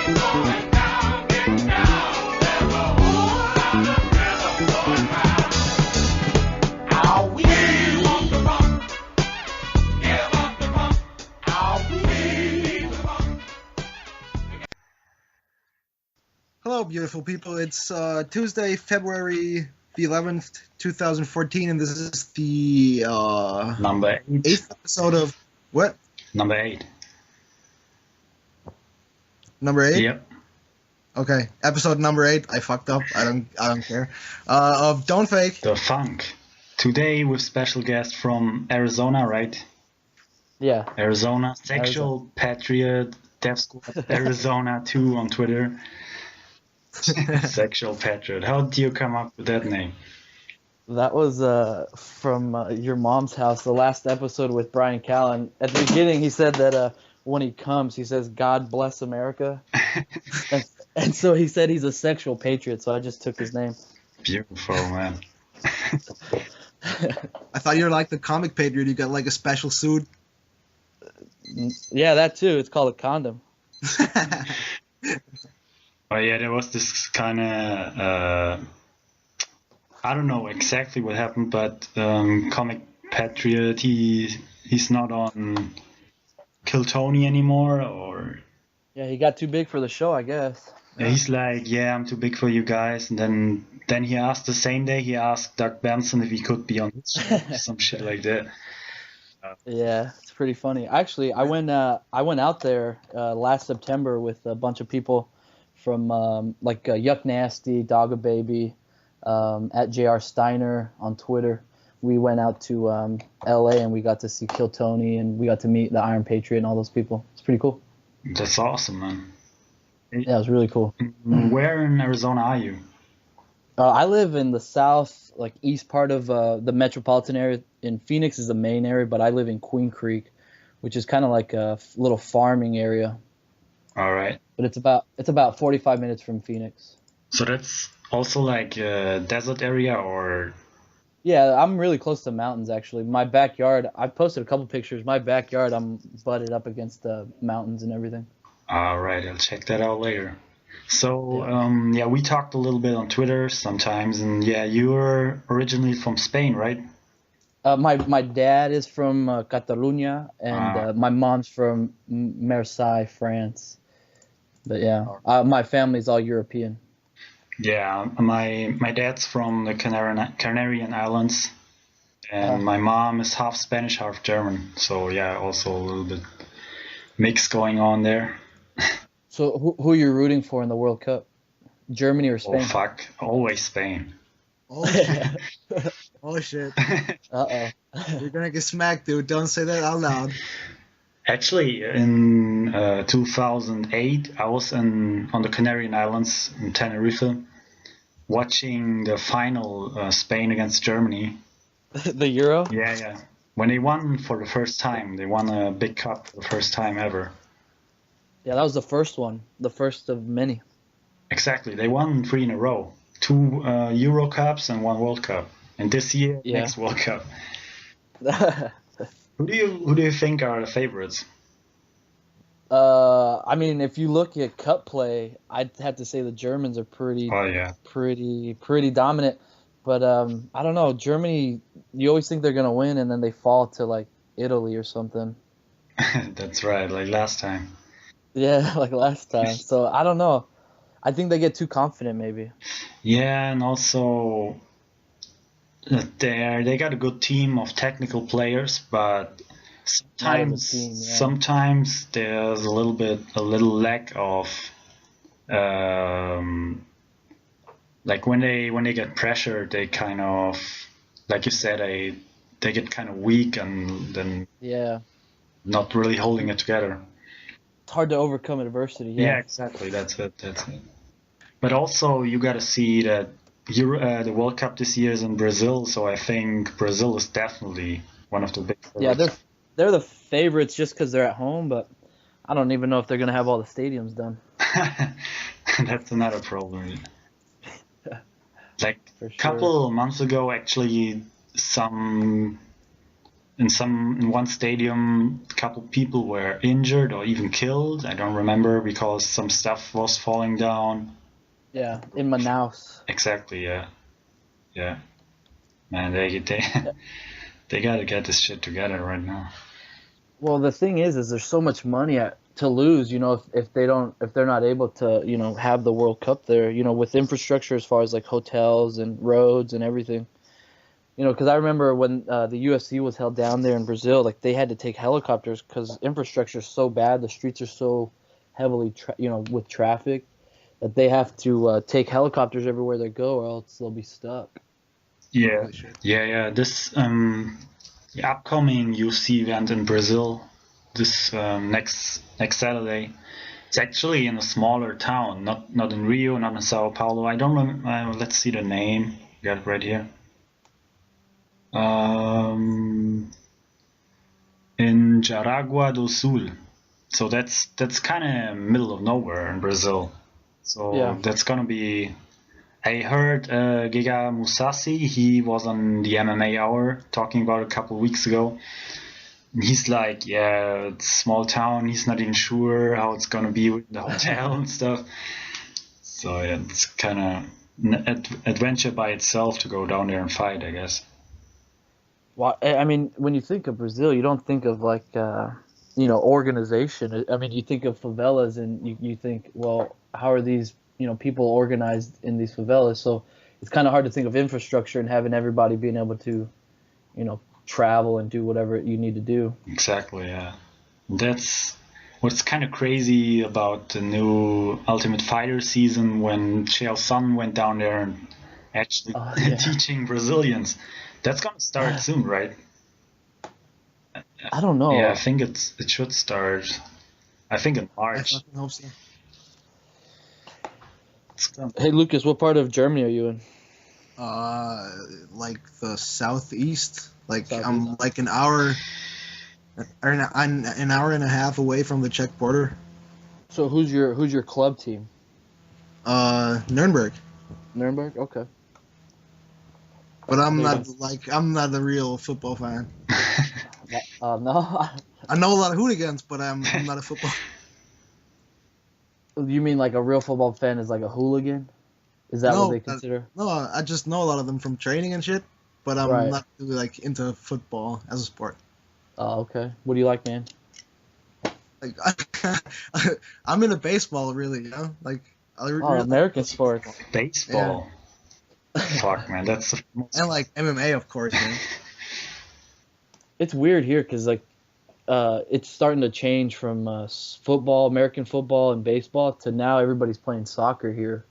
Hello, beautiful people. It's Tuesday, February the 11th, 2014, and this is the Number 8. 8th episode of what? Number 8. Number 8? Yep. Okay, episode number 8. I fucked up. I don't care. Of Don't Fake. The Funk. Today with special guest from Arizona, right? Yeah. Arizona. Sexual Patriot. Death Squad Arizona 2 on Twitter. Sexual Patriot. How did you come up with that name? That was from your mom's house, the last episode with Brian Callen. At the beginning, he said that when he comes, he says, "God bless America." and so he said he's a sexual patriot, so I just took his name. Beautiful, man. I thought you were like the comic patriot. You got like a special suit. Yeah, that too. It's called a condom. Oh yeah, there was this kind of I don't know exactly what happened, but Comic Patriot, he's not on Kill Tony anymore, or Yeah, he got too big for the show, I guess. yeah, he's like, yeah, I'm too big for you guys, and then he asked the same day he asked Doug Benson if he could be on his show, some shit like that. Yeah, it's pretty funny. Actually, I went out there last September with a bunch of people from Yuck Nasty, Dogga Baby, at JR Steiner on Twitter. We went out to LA and we got to see Kill Tony and we got to meet the Iron Patriot and all those people. It's pretty cool. That's awesome, man. Yeah, it was really cool. Where in Arizona are you? I live in the south, east part of the metropolitan area. In Phoenix is the main area, but I live in Queen Creek, which is kind of like a little farming area. All right. But it's about 45 minutes from Phoenix. So that's also like a desert area, or? Yeah, I'm really close to mountains, actually. My backyard, I posted a couple pictures. My backyard, I'm butted up against the mountains and everything. All right, I'll check that out later. So, yeah, we talked a little bit on Twitter sometimes, and yeah, you were originally from Spain, right? My dad is from Catalonia, and my mom's from Marseille, France. But yeah, my family's all European. Yeah, my dad's from the Canarian Islands, and my mom is half Spanish, half German. So yeah, also a little bit mix going on there. So who are you rooting for in the World Cup? Germany or Spain? Oh fuck, always Spain. Oh shit. Oh shit. Uh-oh. You're gonna get smacked, dude. Don't say that out loud. Actually, in 2008, I was on the Canarian Islands in Tenerife, watching the final Spain against Germany. The Euro? Yeah. When they won for the first time, they won a big cup for the first time ever. Yeah, that was the first one, the first of many. Exactly, they won 3 in a row, 2 Euro Cups and 1 World Cup. And this year, next World Cup. Who do you think are the favorites? I mean, if you look at cup play, I'd have to say the Germans are pretty dominant. But I don't know, Germany. You always think they're gonna win, and then they fall to Italy or something. That's right, like last time. Yeah, like last time. So I don't know. I think they get too confident, maybe. Yeah, and also they got a good team of technical players, but sometimes there's a little lack of like when they get pressured, they kind of, like you said, they get kind of weak and then not really holding it together. It's hard to overcome adversity. Yeah, exactly. That's it. But also, you got to see that the World Cup this year is in Brazil, so I think Brazil is definitely one of the big favorites. Yeah, they're the favorites just because they're at home, but I don't even know if they're going to have all the stadiums done. That's another problem. Like For sure. a couple months ago, actually, some in one stadium, a couple people were injured or even killed. I don't remember because some stuff was falling down. Yeah, in Manaus. Exactly. Yeah. Yeah. Man, they Yeah. they gotta get this shit together right now. Well, the thing is there's so much money to lose, if they're not able to, have the World Cup there, with infrastructure as far as like hotels and roads and everything. Because I remember when the UFC was held down there in Brazil, like they had to take helicopters because infrastructure is so bad, the streets are so heavily, with traffic that they have to take helicopters everywhere they go, or else they'll be stuck. Yeah. Holy shit. Yeah. This the upcoming UFC event in Brazil this next Saturday. It's actually in a smaller town, not in Rio, not in Sao Paulo. I don't remember. Let's see the name. Got it right here. In Jaraguá do Sul. So that's kind of middle of nowhere in Brazil. So Yeah. that's gonna be. I heard Giga Musasi. He was on the MMA Hour talking about it a couple of weeks ago. And he's like, yeah, it's a small town. He's not even sure how it's gonna be with the hotel and stuff. So yeah, it's kind of an adventure by itself to go down there and fight, I guess. Well, I mean, when you think of Brazil, you don't think of like, organization. I mean, you think of favelas, and you think, well, how are these, people organized in these favelas? So it's kind of hard to think of infrastructure and having everybody being able to, travel and do whatever you need to do. Exactly, yeah. That's what's kind of crazy about the new Ultimate Fighter season when Chael Sonnen went down there and actually Yeah. teaching Brazilians. That's gonna start soon, right? I don't know. Yeah, I think it should start. I think in I March. fucking hope so. Hey, Lucas, what part of Germany are you in? Like the southeast. Like Southeast. I'm like an hour, or an hour and a half away from the Czech border. So who's your club team? Nuremberg. Nuremberg? Okay. But I'm There you I'm not a real football fan. No. I know a lot of hooligans, but I'm not a football. You mean like a real football fan is like a hooligan? Is that No, what they consider? No, I just know a lot of them from training and shit. But I'm Right. not really like into football as a sport. Oh, okay. What do you like, man? Like I'm into baseball, really. Like I Oh, really American like sports. baseball. Baseball. Fuck, man, that's the most. And like MMA, of course. Man. It's weird here because like it's starting to change from football, American football, and baseball to now everybody's playing soccer here.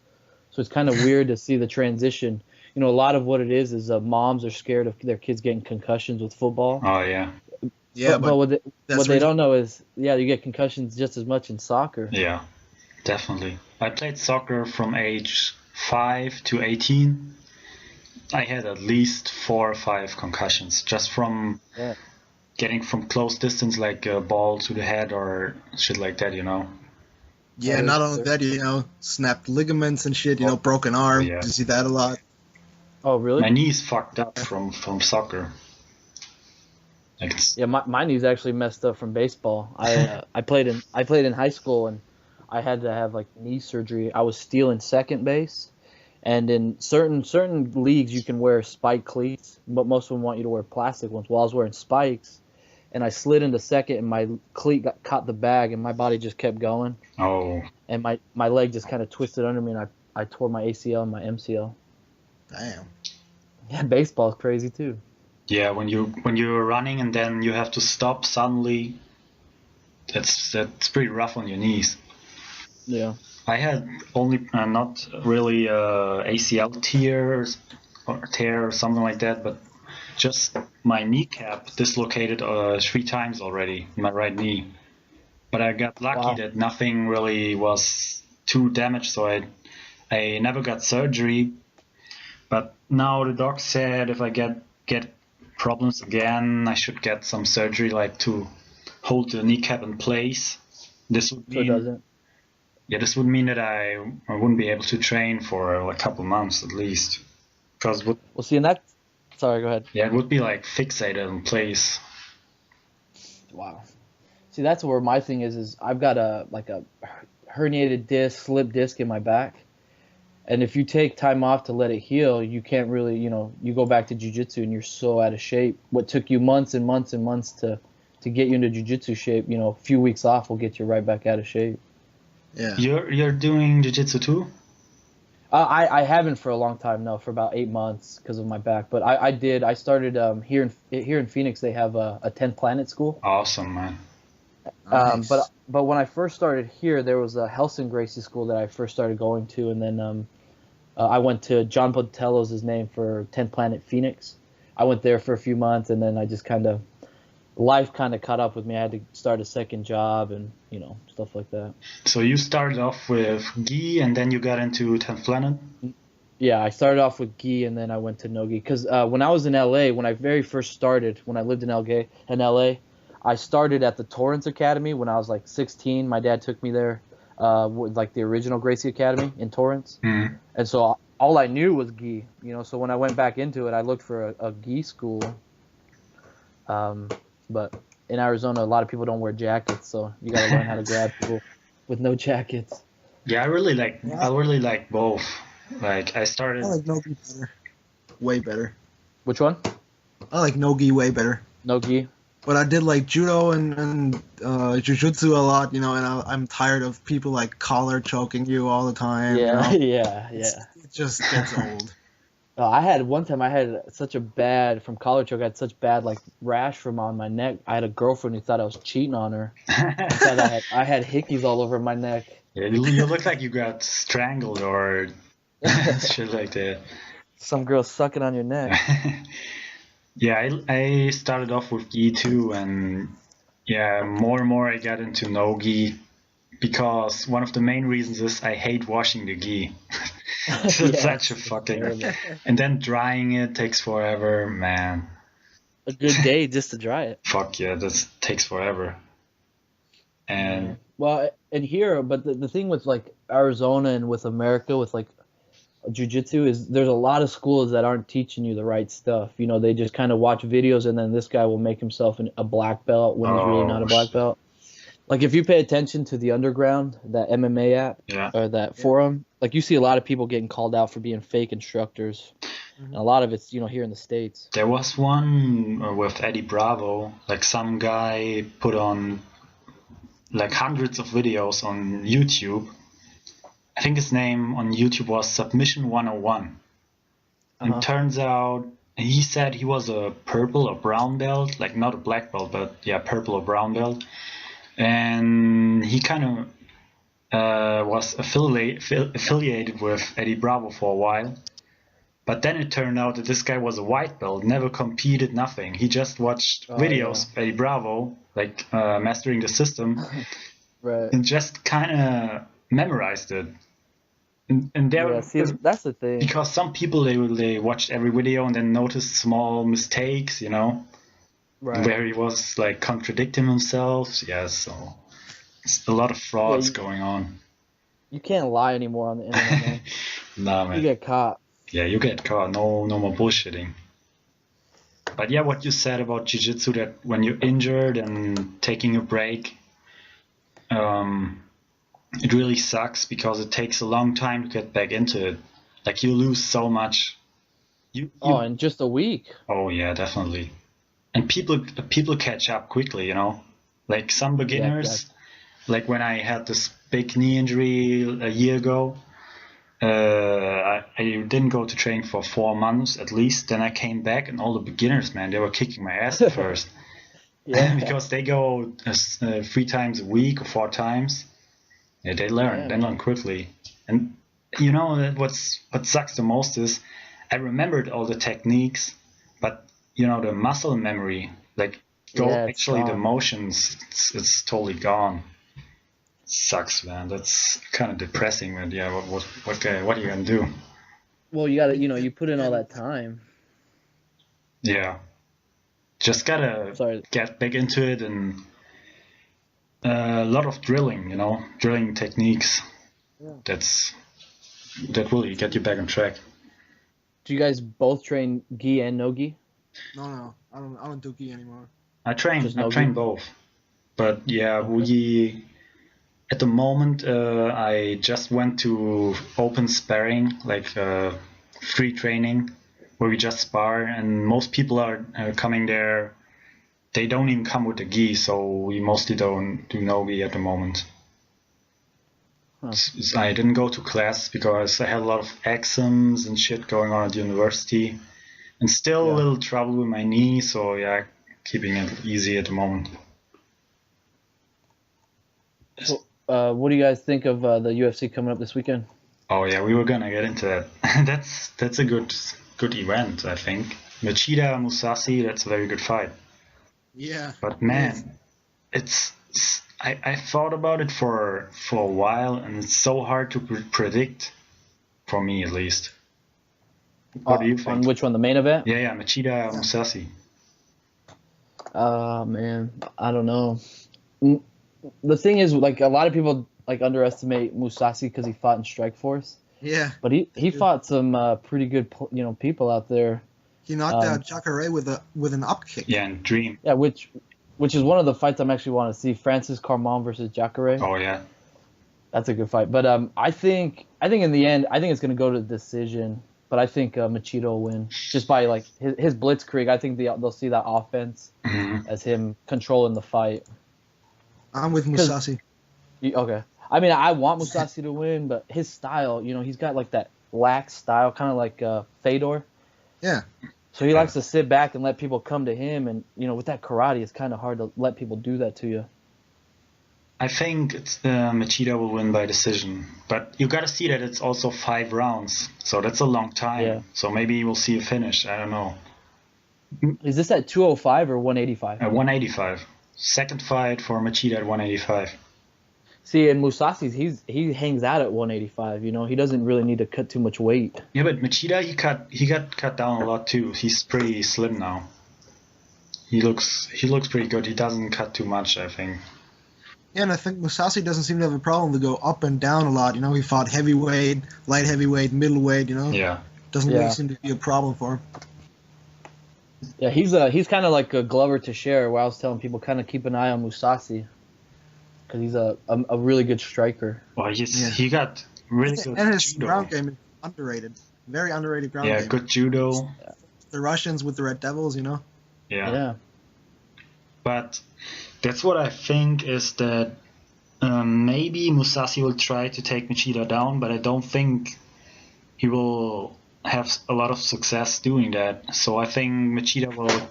So it's kind of weird to see the transition. A lot of what it is moms are scared of their kids getting concussions with football. Oh yeah, Yeah, but what that's they don't know is, yeah, you get concussions just as much in soccer. yeah, definitely. I played soccer from age 5 to 18. I had at least 4 or 5 concussions just from Yeah. getting from close distance, like a ball to the head or shit like that, Yeah, Oh, not yes, only sir. that, snapped ligaments and shit. Broken arm. Yeah. You see that a lot. Oh, really? My knee's fucked up from soccer. Like it's, Yeah, my knee's actually messed up from baseball. I played in high school, and I had to have like knee surgery. I was stealing second base, and in certain leagues you can wear spike cleats, but most of them want you to wear plastic ones. Well, I was wearing spikes, and I slid into second, and my cleat caught the bag, and my body just kept going, oh, and my leg just kind of twisted under me, and I tore my ACL and my MCL. Damn. Yeah, baseball's crazy too. yeah, when you're running and then you have to stop suddenly, that's pretty rough on your knees. Yeah. I had only not really ACL tear or something like that, but just my kneecap dislocated 3 times already in my right knee. But I got lucky Wow. that nothing really was too damaged, so I never got surgery. But now the doc said if I get problems again, I should get some surgery, like to hold the kneecap in place. This would So it mean doesn't. yeah, this would mean that I wouldn't be able to train for a couple months at least, because Well, see, and that. Sorry, go ahead. it would be like fixated in place. Wow. See, that's where my thing is I've got a herniated disc, slip disc in my back. And if you take time off to let it heal, you can't really, you go back to jiu-jitsu and you're so out of shape. What took you months and months and months to get you into jiu-jitsu shape, a few weeks off will get you right back out of shape. Yeah. You're doing jiu-jitsu too? I haven't for a long time, no, for about 8 months because of my back. But I did. I started here in Phoenix. They have a 10 Planet school. Awesome, man. Nice. But when I first started here, there was a Helsing Gracie school that I first started going to, and then I went to John Botello's his name for 10 Planet Phoenix. I went there for a few months, and then I just life kind of caught up with me. I had to start a second job and stuff like that. So you started off with gi, and then you got into 10th Planet? Yeah, I started off with gi, and then I went to no gi. Because when I was in LA, when I very first started, when I lived in LA, I started at the Torrance Academy when I was like 16. My dad took me there, with like the original Gracie Academy in Torrance. Mm-hmm. And so all I knew was gi. So when I went back into it, I looked for a gi school. But in Arizona, a lot of people don't wear jackets, so you got to learn how to grab people with no jackets. Yeah, I really like both. Like I started. I like no-gi better. Way better. Which one? I like no-gi way better. No gi. But I did like judo and jiu-jitsu a lot, and I'm tired of people like collar choking you all the time. Yeah, yeah. yeah. It just gets old. One time I had such a bad, from collar choke, I had such bad like rash from on my neck. I had a girlfriend who thought I was cheating on her. I had hickeys all over my neck. Yeah, you look like you got strangled or shit like that. Some girl sucking on your neck. Yeah, I started off with gi too, and yeah, more and more I got into no gi because one of the main reasons is I hate washing the gi. It's such a fucking, and then drying it takes forever, man. A good day just to dry it. Fuck yeah, that takes forever. And well, and here, but the thing with like Arizona and with America with like jiu-jitsu is there's a lot of schools that aren't teaching you the right stuff. They just kind of watch videos and then this guy will make himself a black belt when he's really not a black belt. Like if you pay attention to the Underground, that MMA app, or that forum, like you see a lot of people getting called out for being fake instructors. And a lot of it's, here in the States. There was one with Eddie Bravo, like some guy put on like hundreds of videos on YouTube. I think his name on YouTube was Submission 101. And turns out he said he was a purple or brown belt, like not a black belt, but yeah, purple or brown belt. And he kind of was affiliated with Eddie Bravo for a while. But then it turned out that this guy was a white belt, never competed, nothing. He just watched videos of Eddie Bravo, like mastering the system, right, and just kind of memorized it. And there, that's the thing. Because some people they watched every video and then noticed small mistakes, right, where he was like contradicting himself. Yeah, so it's a lot of frauds going on. You can't lie anymore on the internet, man. Nah, man. You get caught. Yeah, you get caught. No more bullshitting. But yeah, what you said about jiu-jitsu, that when you're injured and taking a break, it really sucks because it takes a long time to get back into it. Like you lose so much. In just a week. Oh yeah, definitely. And people catch up quickly, Like some beginners, like when I had this big knee injury a year ago, I didn't go to training for 4 months at least. Then I came back and all the beginners, man, they were kicking my ass at first. Because they go 3 times a week or 4 times. Yeah, they learn quickly. And what sucks the most is I remembered all the techniques, but the muscle memory, like the motions, it's totally gone. It sucks, man. That's kind of depressing. And yeah, what are you gonna do? Well, you gotta, you put in all that time. Yeah, just gotta get back into it and. A lot of drilling, drilling techniques. Yeah. That will get you back on track. Do you guys both train gi and no gi? No, I don't do gi anymore. I train both. But yeah, we at the moment I just went to open sparring, like free training, where we just spar, and most people are coming there. They don't even come with the gi, so we mostly don't do no gi at the moment. I didn't go to class because I had a lot of exams and shit going on at the university, and still a little trouble with my knee. So yeah, keeping it easy at the moment. So, what do you guys think of the UFC coming up this weekend? Oh yeah, we were gonna get into that. that's a good event, I think. Machida Musashi, that's a very good fight. Yeah. But man, I thought about it for a while, and it's so hard to predict, for me at least. What do you think? On which one, the main event? Yeah, Machida Musashi. Man, I don't know. The thing is, like, a lot of people like underestimate Musashi because he fought in Strikeforce. Yeah. But he fought some pretty good people out there. He knocked out Jacare with an up kick. Yeah, and Dream. Yeah, which is one of the fights I'm actually want to see. Francis Carmon versus Jacare. Oh yeah. That's a good fight. But I think in the end, I think it's gonna go to decision. But I think Machida will win just by like his blitzkrieg. I think they'll see that offense as him controlling the fight. I'm with Musashi. Okay. I mean, I want Musashi to win, but his style, he's got like that lax style, kind of like Fedor. Yeah. So he likes to sit back and let people come to him, and with that karate, it's kind of hard to let people do that to you. I think Machida will win by decision, but you got to see that it's also 5 rounds, so that's a long time. Yeah. So maybe we'll see a finish. I don't know. Is this at 205 or 185? At 185. Second fight for Machida at 185. See, in Musashi, he hangs out at 185. He doesn't really need to cut too much weight. Yeah, but Machida he got cut down a lot too. He's pretty slim now. He looks pretty good. He doesn't cut too much, I think. Yeah, and I think Musashi doesn't seem to have a problem to go up and down a lot. He fought heavyweight, light heavyweight, middleweight. Yeah. Doesn't really seem to be a problem for him. Yeah, he's kind of like a Glover Teixeira, where I was telling people kind of keep an eye on Musashi because he's a really good striker. Well, he got really good. And his judo. ground game is underrated, very underrated ground game. Yeah, good judo. The Russians with the Red Devils, Yeah. But that's what I think is that maybe Musashi will try to take Machida down, but I don't think he will have a lot of success doing that. So I think Machida will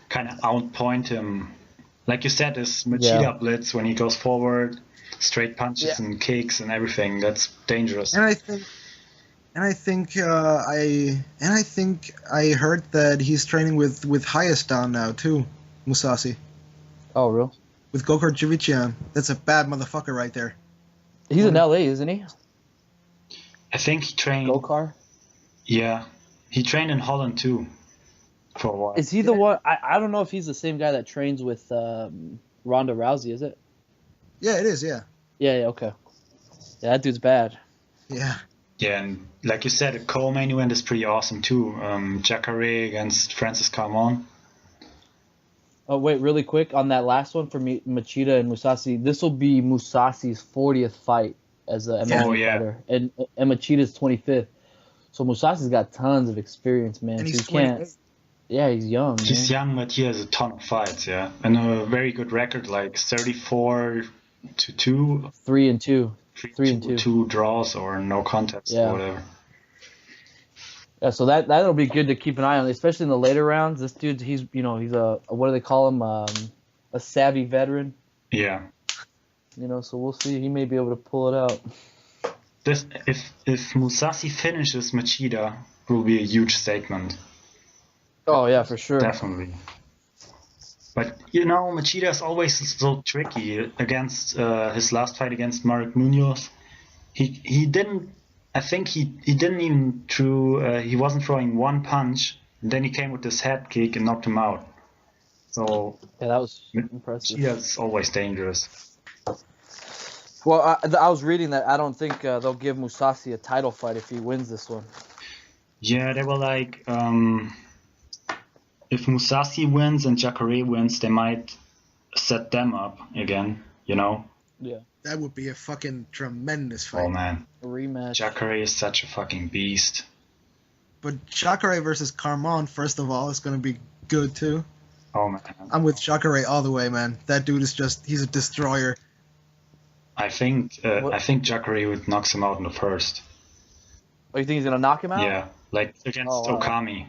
kind of outpoint him. Like you said, this Machida blitz when he goes forward, straight punches and kicks and everything. That's dangerous. And I think I heard that he's training with Hayastan now too, Musashi. Oh, real? With Gokar Javician. That's a bad motherfucker right there. He's in LA, isn't he? I think he trained. Gokar? Yeah, he trained in Holland too, for a while. Is he the one? I don't know if he's the same guy that trains with Ronda Rousey, is it? Yeah, it is. Yeah. Yeah. Okay. Yeah, that dude's bad. Yeah. Yeah, and like you said, the co-main event is pretty awesome too. Jacare against Francis Carmon. Oh wait, really quick on that last one for Machida and Musashi. This will be Musashi's 40th fight as a MMA fighter, and Machida's 25th. So Musashi's got tons of experience, man. And so he's he can't. Yeah, he's young. He's young, but he has a ton of fights, yeah, and a very good record, like 34-2, 3-2, 3-2, 2 draws or no contest or whatever. Yeah, so that'll be good to keep an eye on, especially in the later rounds. This dude, he's a what do they call him? A savvy veteran. Yeah. So we'll see. He may be able to pull it out. This if Musashi finishes Machida, will be a huge statement. Oh yeah, for sure. Definitely. But Machida is always so tricky against his last fight against Marek Munoz. He didn't. I think he didn't even he wasn't throwing one punch, and then he came with this head kick and knocked him out. So yeah, that was impressive. Yeah, it's always dangerous. Well, I was reading that I don't think they'll give Musashi a title fight if he wins this one. Yeah, they were like, if Musashi wins and Jacare wins, they might set them up again, you know? Yeah. That would be a fucking tremendous Oh fight. man, A rematch. Jacare is such a fucking beast. But Jacare versus Carmon, first of all, is going to be good too. Oh man, I'm with Jacare all the way, man. That dude is he's a destroyer. I think Jacare would knocks him out in the first. Oh, you think he's gonna knock him out? Yeah, like against Oh, wow. Okami.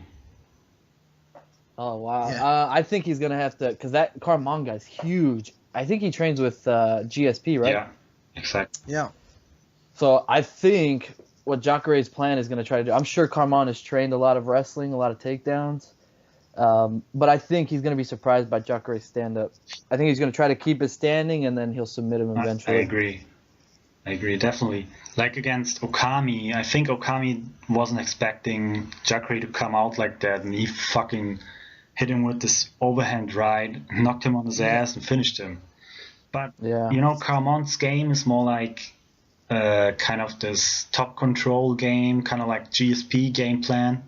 Oh wow. Yeah. I think he's gonna have to, because that Carmon guy's huge. I think he trains with GSP, right? Yeah, exactly. Yeah. So I think what Jacare's plan is gonna try to do. I'm sure Carmon has trained a lot of wrestling, a lot of takedowns. But I think he's gonna be surprised by Jacare's stand up. I think he's gonna try to keep it standing, and then he'll submit him I eventually. agree, definitely. Like against Okami, I think Okami wasn't expecting Jacare to come out like that, and he fucking hit him with this overhand right, knocked him on his ass, and finished him. But, Yeah. you know, Carmon's game is more like kind of this top control game, kind of like GSP game plan.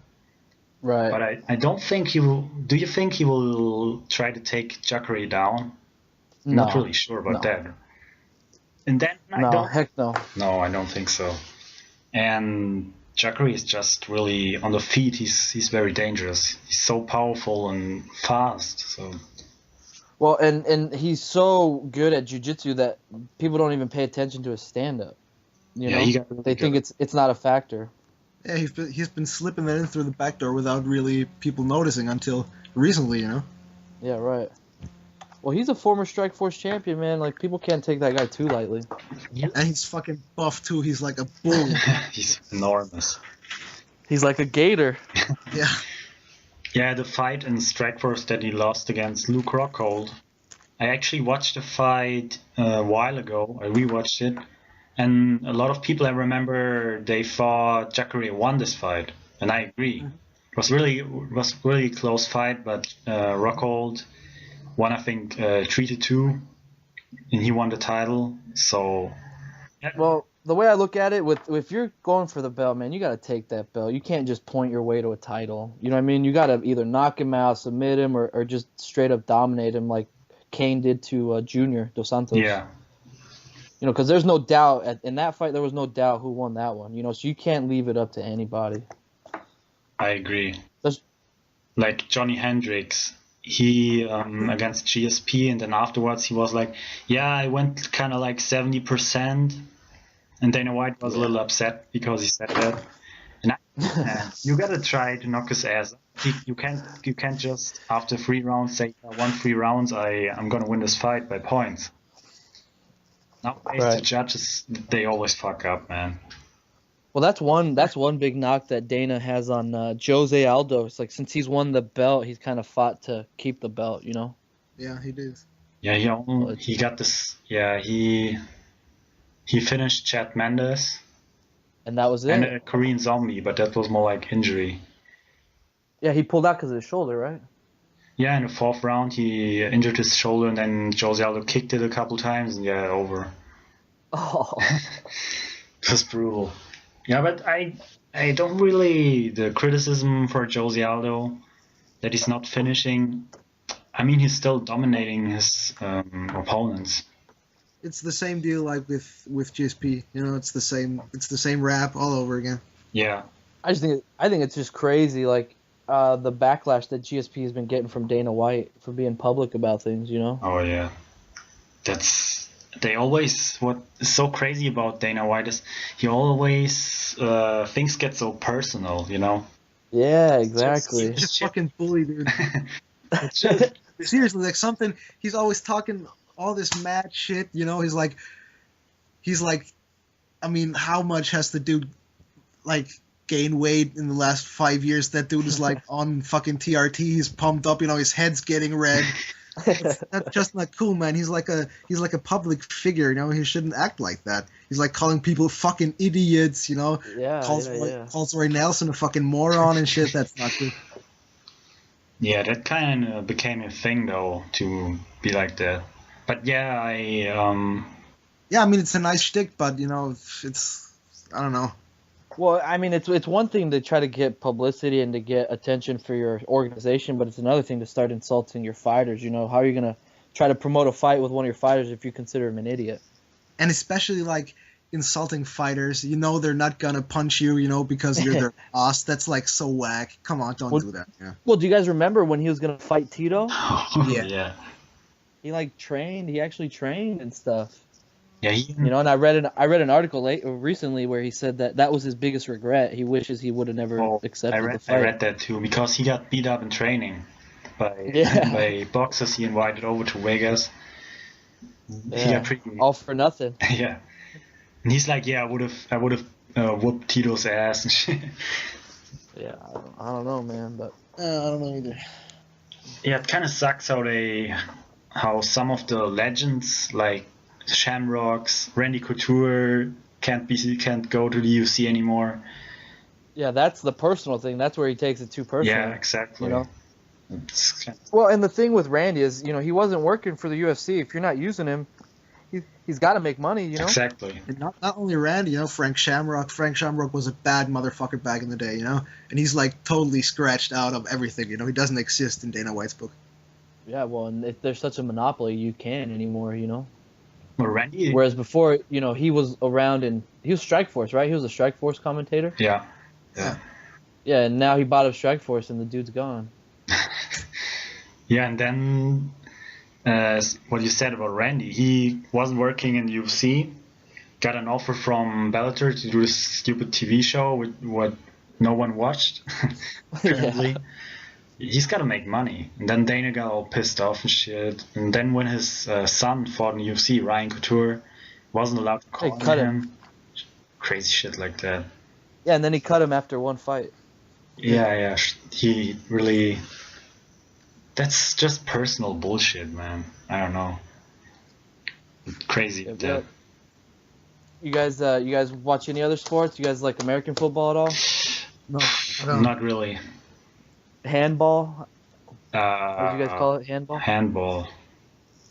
Right. But I don't think he will. Do you think he will try to take Jacare down? I'm No. not really sure about No. that. And then No, heck no. No, I don't think so. And Jacare is just really on the feet. He's very dangerous. He's so powerful and fast. So Well, and he's so good at jiu-jitsu that people don't even pay attention to his stand-up. You know, he got really they think good. it's not a factor. Yeah, he's been slipping that in through the back door without really people noticing until recently, you know? Yeah, right. Well, he's a former Strikeforce champion, man. Like, people can't take that guy too lightly. And he's fucking buff too. He's like a bull. He's enormous. He's like a gator. Yeah. Yeah, the fight in Strikeforce that he lost against Luke Rockhold. I actually watched the fight a while ago. I rewatched it, and a lot of people I remember they thought Jacare won this fight, and I agree. It was really a close fight, but Rockhold won, I think, 3-2, and he won the title. So Well, the way I look at it, if you're going for the belt, man, you got to take that belt. You can't just point your way to a title. You know what I mean? You got to either knock him out, submit him, or just straight up dominate him like Kane did to Junior Dos Santos. yeah, You know, because there's no doubt in that fight. There was no doubt who won that one. You know, so you can't leave it up to anybody. I agree. That's- Like Johnny Hendricks, he against GSP, and then afterwards he was like, yeah, I went kind of like 70%, and Dana White was a little upset because he said that. And you gotta try to knock his ass. You can't just after 3 rounds say, I won 3 rounds, I'm gonna win this fight by points. Nowadays Right. the judges, they always fuck up, man. Well, that's one big knock that Dana has on Jose Aldo. It's like, since he's won the belt, he's kind of fought to keep the belt. You know. Yeah, he did. Yeah, he got this. Yeah, he finished Chad Mendes And that was it. and a Korean Zombie, but that was more like injury. Yeah, he pulled out because of his shoulder, right? Yeah, in the 4th round he injured his shoulder, and then Jose Aldo kicked it a couple times, and yeah, over. Oh. It was brutal. Yeah, but I don't really, the criticism for Jose Aldo that he's not finishing. I mean, he's still dominating his opponents. It's the same deal like with GSP. You know, it's the same rap all over again. Yeah, I think it's just crazy, like the backlash that GSP has been getting from Dana White for being public about things. You know. oh yeah. What is so crazy about Dana White is he always, things get so personal, you know? Yeah, exactly. He's just fucking bully, dude. It's just, Seriously, like something. He's always talking all this mad shit. You know, he's like, I mean, how much has the dude like gained weight in the last 5 years? That dude is like on fucking TRT. He's pumped up. You know, his head's getting red. That's just not cool, man. He's like a public figure. You know, he shouldn't act like that. He's like calling people fucking idiots. You know, Yeah, calls Roy Nelson a fucking moron and shit. That's not good. yeah, that kind of became a thing, though, to be like that. But yeah, Yeah, I mean, it's a nice shtick, but you know, it's I don't know. Well, I mean, it's one thing to try to get publicity and to get attention for your organization, but it's another thing to start insulting your fighters. You know, how are you gonna try to promote a fight with one of your fighters if you consider him an idiot. And especially like insulting fighters, they're not gonna punch you, because you're their boss. That's like so whack. Come on, don't do that. Yeah. Well, do you guys remember when he was gonna fight Tito? Yeah. He trained. He actually trained and stuff. Yeah. And I read an article recently where he said that was his biggest regret. He wishes he would have never accepted the fight. I read that too, because he got beat up in training by boxers he invited over to Vegas. Yeah. He got pretty all for nothing. Yeah. And he's like, I would have whooped Tito's ass and shit. Yeah, I don't know, man, but I don't know either. Yeah, it kind of sucks how some of the legends like Shamrocks, Randy Couture can't go to the UFC anymore. Yeah, that's the personal thing. That's where he takes it too personally. Yeah, exactly. Well, and the thing with Randy is, he wasn't working for the UFC. If you're not using him, he's got to make money, Exactly. And not only Randy, Frank Shamrock. Frank Shamrock was a bad motherfucker back in the day, and he's like totally scratched out of everything. He doesn't exist in Dana White's book. Yeah, well, and if there's such a monopoly, you can't anymore, Well, Randy. Whereas before, he was around and he was Strikeforce, right? He was a Strikeforce commentator. Yeah. Yeah, and now he bought up Strikeforce and the dude's gone. Yeah, and then what you said about Randy, he wasn't working in the UFC, got an offer from Bellator to do this stupid TV show with what no one watched. Apparently. Yeah. He's got to make money. And then Dana got all pissed off and shit. And then when his son fought in the UFC, Ryan Couture, wasn't allowed to call him. Crazy shit like that. Yeah, and then he cut him after one fight. Yeah. He really... That's just personal bullshit, man. I don't know. Crazy. Yeah. You guys watch any other sports? You guys like American football at all? No, I don't. Not really. Handball? What do you guys call it? Handball? Handball.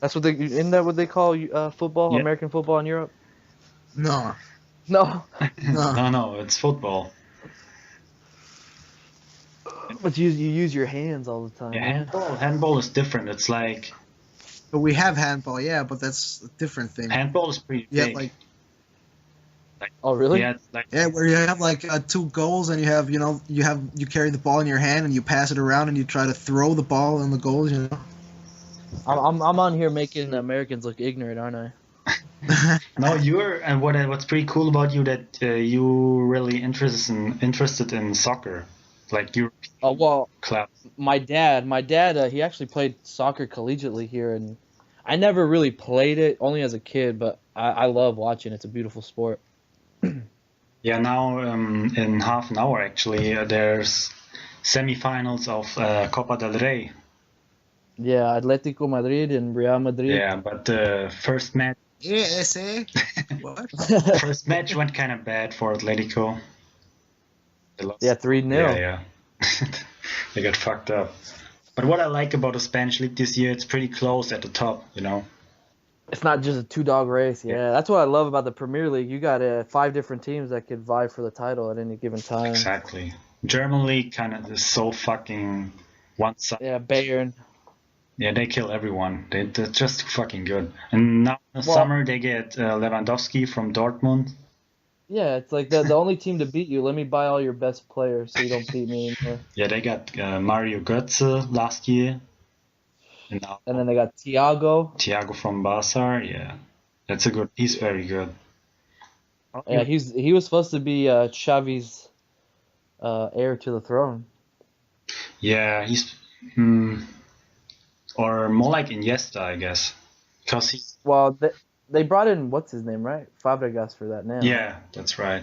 That's what isn't that what they call football? Yeah. American football in Europe? No. No. No, it's football. But you use your hands all the time. Yeah, handball is different. It's like... But we have handball, yeah, but that's a different thing. Handball is pretty big. Oh really? Yeah, where you have like 2 goals and you carry the ball in your hand and you pass it around and you try to throw the ball in the goals. I'm on here making Americans look ignorant, aren't I? No, you're and what's pretty cool about you that you really interested in soccer, like you. Oh well, club. My dad, he actually played soccer collegiately here, and I never really played it, only as a kid, but I love watching. It's a beautiful sport. Yeah, now in half an hour actually, there's semifinals of Copa del Rey. Yeah, Atletico Madrid and Real Madrid. Yeah, but the first match. What? First match went kind of bad for Atletico. Yeah, 3-0. Yeah. They got fucked up. But what I like about the Spanish league this year, it's pretty close at the top, It's not just a 2-dog race. Yeah, that's what I love about the Premier League. You got 5 different teams that could vie for the title at any given time. Exactly. German league kind of is so fucking one-sided. Yeah, Bayern. Yeah, they kill everyone. They're just fucking good. And now in the summer they get Lewandowski from Dortmund. Yeah, it's like the only team to beat you. Let me buy all your best players so you don't beat me anymore. Yeah, they got Mario Götze last year. And then they got Thiago from Barca. Yeah, he's very good. Yeah, he was supposed to be Xavi's heir to the throne. Yeah, he's or more like Iniesta, I guess, because he. Well, they brought in what's his name, right? Fabregas for that now. Yeah, that's right.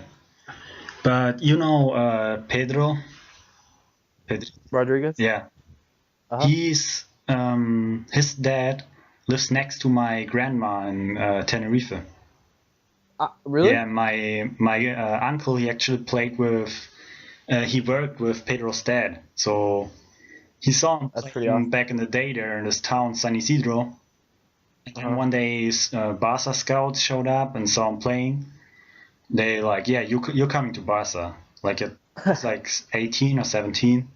But Pedro Rodriguez. Yeah, he's. His dad lives next to my grandma in Tenerife. Really? Yeah, my uncle, he actually he worked with Pedro's dad, so he saw him playing back in the day there in this town, San Isidro. And then one day, Barca scouts showed up and saw him playing. They you're coming to Barca. Like it's like 18 or 17.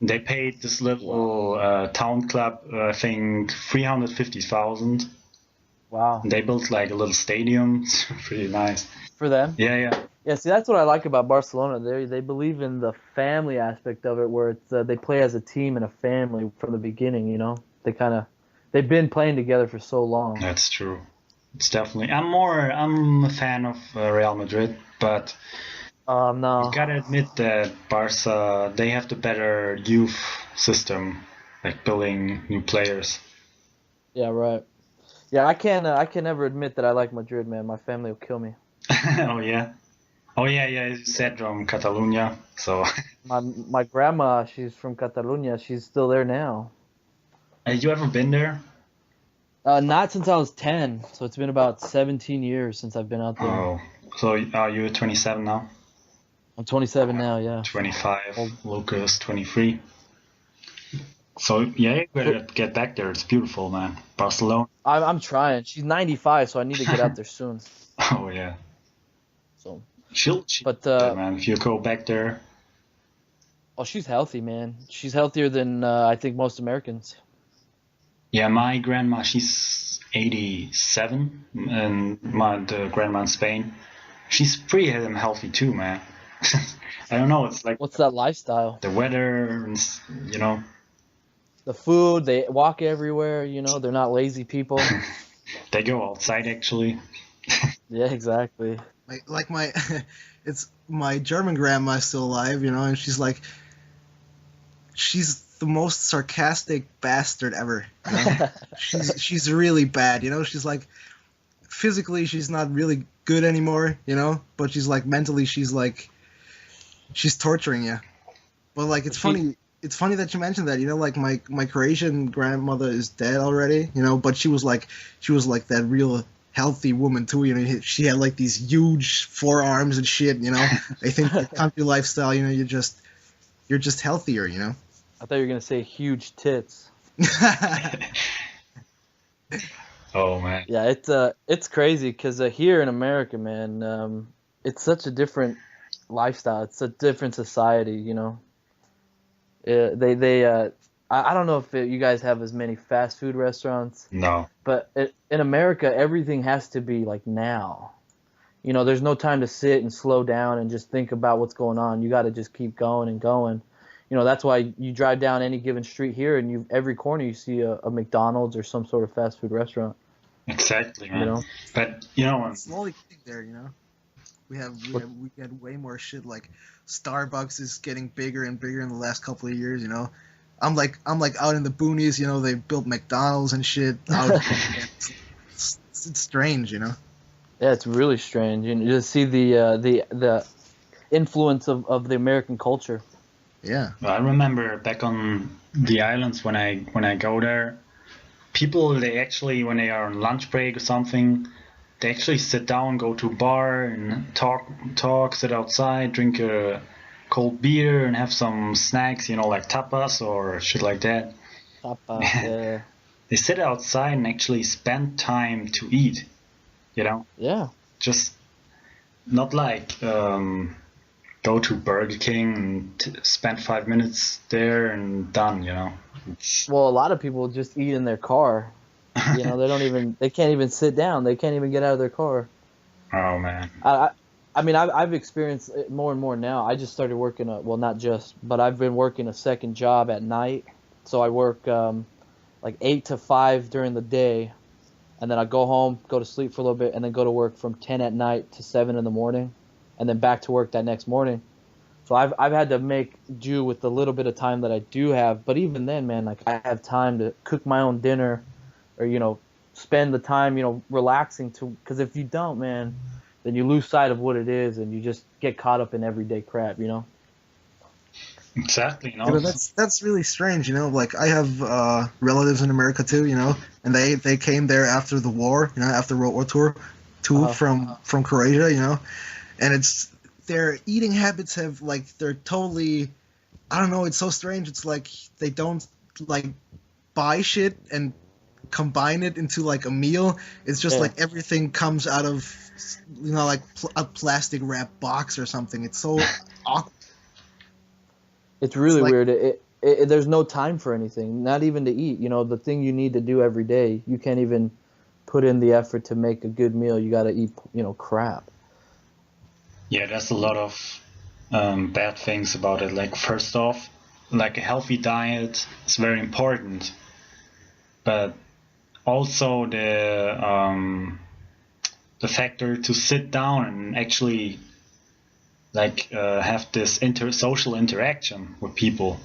They paid this little town club, I think, 350,000. Wow. They built like a little stadium. It's pretty nice. For them. Yeah. Yeah, see, that's what I like about Barcelona. They believe in the family aspect of it, where it's they play as a team and a family from the beginning. You know, they've been playing together for so long. That's true. It's definitely. I'm a fan of Real Madrid, but No. you gotta admit that Barca, they have the better youth system, like building new players. Yeah, right. Yeah, I can never admit that I like Madrid, man. My family will kill me. Oh yeah. Oh yeah. You said from Catalonia, so. My grandma, she's from Catalonia. She's still there now. Have you ever been there? Not since I was 10, so it's been about 17 years since I've been out there. Oh, so are you 27 now? I'm 27 now, yeah. 25. Lucas 23. So yeah, you better get back there. It's beautiful, man. Barcelona. I'm trying. She's 95, so I need to get out there soon. Oh yeah. So. She'll But man, if you go back there. Oh, she's healthy, man. She's healthier than I think most Americans. Yeah, my grandma, she's 87, and the grandma in Spain, she's pretty healthy too, man. I don't know. It's like what's that lifestyle? The weather, and, you know. The food. They walk everywhere. You know, they're not lazy people. They go outside actually. Yeah, exactly. Like it's my German grandma is still alive, you know, and she's the most sarcastic bastard ever. You know? she's really bad, you know. She's like, physically she's not really good anymore, you know, but she's like mentally she's torturing you. But like it's funny that you mentioned that, you know, like my Croatian grandmother is dead already, you know, but she was like that real healthy woman too, you know. She had like these huge forearms and shit, you know. I think the country lifestyle, you know, you're just healthier, you know. I thought you were gonna say huge tits. Oh man. Yeah, it's crazy because here in America, man, it's such a different lifestyle. It's a different society, you know. I don't know if you guys have as many fast food restaurants. No. But in America, everything has to be like now. You know, there's no time to sit and slow down and just think about what's going on. You got to just keep going and going. You know, that's why you drive down any given street here, and every corner you see a McDonald's or some sort of fast food restaurant. Exactly, man. You know? But you know, it's slowly getting there. You know, we get way more shit. Like Starbucks is getting bigger and bigger in the last couple of years. You know, I'm like out in the boonies. You know, they built McDonald's and shit. It's strange, you know. Yeah, it's really strange. You just see the influence of the American culture. Yeah. I remember back on the islands when I go there, people, they actually, when they are on lunch break or something, they actually sit down, go to a bar and talk, sit outside, drink a cold beer and have some snacks, you know, like tapas or shit like that. Tapas, yeah. They sit outside and actually spend time to eat, you know? Yeah. Just not like go to Burger King and spend 5 minutes there and done, you know? Well, a lot of people just eat in their car. You know, they can't even sit down. They can't even get out of their car. Oh, man. I mean, I've experienced it more and more now. I just started working not just, but I've been working a second job at night. So I work like 8 to 5 during the day, and then I go home, go to sleep for a little bit, and then go to work from 10 at night to 7 in the morning, and then back to work that next morning. So I've had to make do with the little bit of time that I do have. But even then, man, like I have time to cook my own dinner, or, you know, spend the time, you know, relaxing because if you don't, man, then you lose sight of what it is, and you just get caught up in everyday crap, you know. Exactly. No. Yeah, but that's really strange, you know. Like I have relatives in America too, you know, and they came there after the war, you know, after World War II from Croatia, you know, and it's their eating habits have like they're totally, I don't know, it's so strange. It's like they don't like buy shit and combine it into like a meal. It's just like everything comes out of, you know, like a plastic wrap box or something. It's so awkward. It's really weird. there's no time for anything, not even to eat. You know, the thing you need to do every day, you can't even put in the effort to make a good meal. You got to eat, you know, crap. Yeah, there's a lot of bad things about it. Like, first off, like a healthy diet is very important, but also the factor to sit down and actually like have this social interaction with people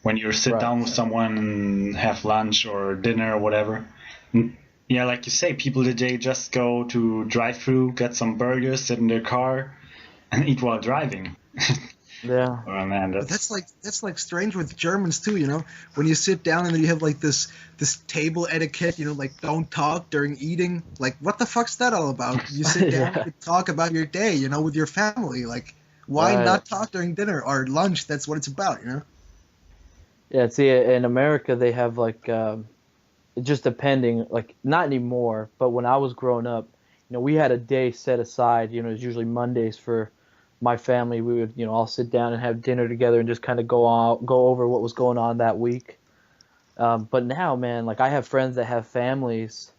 when you sit Right. down with someone and have lunch or dinner or whatever. And yeah, like you say, people today just go to drive-through, get some burgers, sit in their car, and eat while driving. Yeah. Oh man, But that's like strange with Germans too, you know. When you sit down and then you have like this table etiquette, you know, like don't talk during eating. Like what the fuck's that all about? You sit down Yeah. and talk about your day, you know, with your family. Like why Right. not talk during dinner or lunch? That's what it's about, you know. Yeah, see, in America they have like just depending, like not anymore, but when I was growing up, you know, we had a day set aside. You know, it's usually Mondays for my family. We would, you know, all sit down and have dinner together and just kind of go over what was going on that week. But now, man, like I have friends that have families,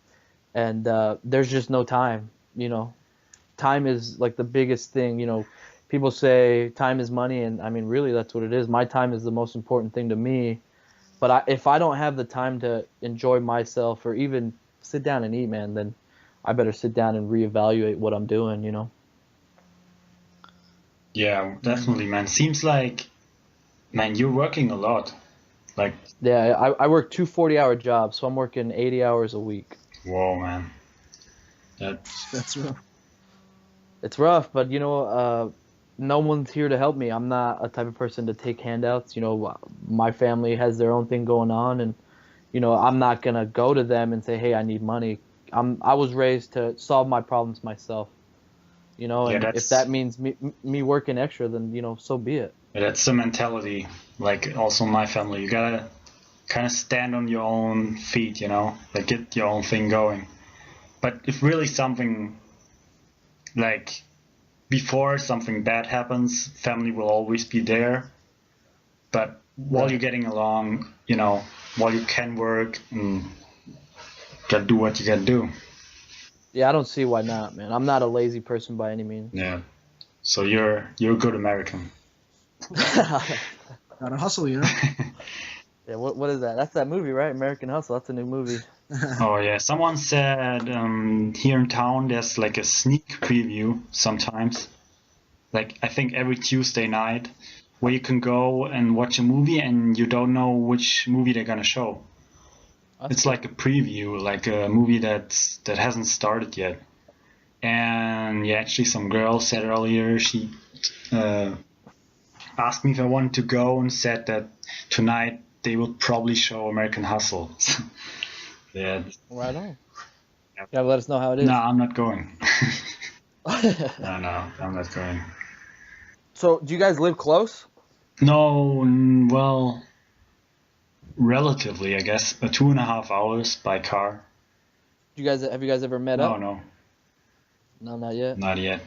and there's just no time. You know, time is like the biggest thing. You know, people say time is money, and I mean, really, that's what it is. My time is the most important thing to me. But if I don't have the time to enjoy myself or even sit down and eat, man, then I better sit down and reevaluate what I'm doing, you know? yeah, definitely, man. Seems like, man, you're working a lot. Like, Yeah, I work two 40-hour jobs, so I'm working 80 hours a week. whoa, man. That's That's rough. It's rough, but you know, no one's here to help me. I'm not a type of person to take handouts. You know, my family has their own thing going on, and you know, I'm not gonna go to them and say, "Hey, I need money." I was raised to solve my problems myself. You know, yeah, and if that means me working extra, then you know, so be it. that's the mentality. Like, also my family, you gotta kind of stand on your own feet, you know, like get your own thing going. But if really something like before something bad happens, family will always be there. But while you're getting along, you know, while you can work and gotta do what you gotta do. Yeah, I don't see why not, man. I'm not a lazy person by any means. Yeah. So you're a good American. Gotta hustle, you know. Yeah, what is that? That's that movie, right? American Hustle. That's a new movie. Oh yeah, someone said here in town there's like a sneak preview sometimes. Like I think every Tuesday night where you can go and watch a movie and you don't know which movie they're gonna show. That's It's cool. like a preview, like a movie that hasn't started yet. And yeah, actually some girl said earlier she asked me if I wanted to go and said that tonight they would probably show American Hustle. Yeah. Right on. You gotta let us know how it is. No, I'm not going. No, I'm not going. So, do you guys live close? No, well, relatively, I guess. 2.5 hours by car. Have you guys ever met No, up? no, No, not yet. not yet.